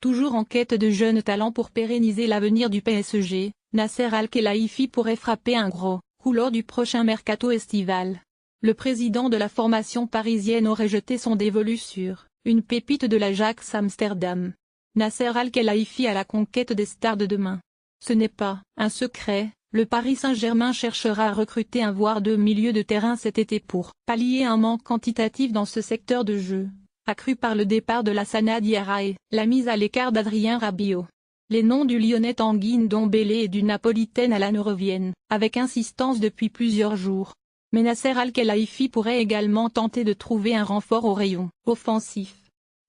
Toujours en quête de jeunes talents pour pérenniser l'avenir du PSG, Nasser Al-Khelaifi pourrait frapper un gros coup lors du prochain mercato estival. Le président de la formation parisienne aurait jeté son dévolu sur une pépite de l'Ajax Amsterdam. Nasser Al-Khelaifi à la conquête des stars de demain. Ce n'est pas un secret, le Paris Saint-Germain cherchera à recruter un voire deux milieux de terrain cet été pour pallier un manque quantitatif dans ce secteur de jeu, accru par le départ de Lassana Diarra et la mise à l'écart d'Adrien Rabiot. Les noms du Lyonnais Tanguy Ndombele et du Napolitain Alan reviennent, avec insistance depuis plusieurs jours. Mais Nasser Al-Khelaifi pourrait également tenter de trouver un renfort au rayon offensif.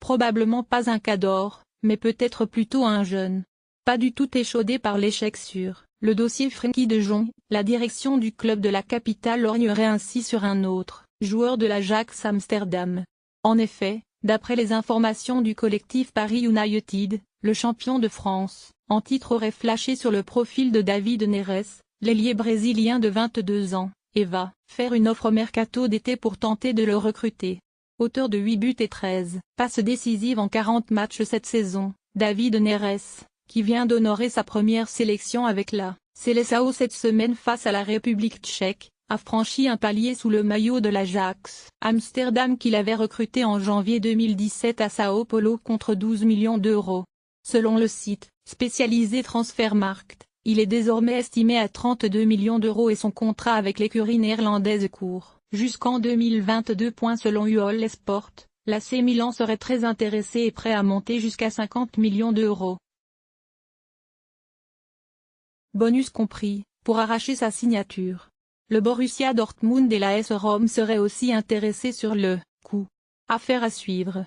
Probablement pas un Cador, mais peut-être plutôt un jeune. Pas du tout échaudé par l'échec sur le dossier Frenkie de Jong, la direction du club de la capitale lorgnerait ainsi sur un autre joueur de l'Ajax Amsterdam. En effet, d'après les informations du collectif Paris United, le champion de France, en titre aurait flashé sur le profil de David Neres, l'ailier brésilien de 22 ans, et va faire une offre mercato d'été pour tenter de le recruter. Auteur de 8 buts et 13 passes décisives en 40 matchs cette saison, David Neres, qui vient d'honorer sa première sélection avec la Seleção cette semaine face à la République tchèque, a franchi un palier sous le maillot de l'Ajax Amsterdam qu'il avait recruté en janvier 2017 à Sao Paulo contre 12 millions d'euros. Selon le site spécialisé Transfermarkt, il est désormais estimé à 32 millions d'euros et son contrat avec l'écurie néerlandaise court jusqu'en 2022. Selon UOL Sport, l'AC Milan serait très intéressé et prêt à monter jusqu'à 50 millions d'euros. Bonus compris, pour arracher sa signature. Le Borussia Dortmund et l'AS Rome seraient aussi intéressés sur le coup. Affaire à suivre.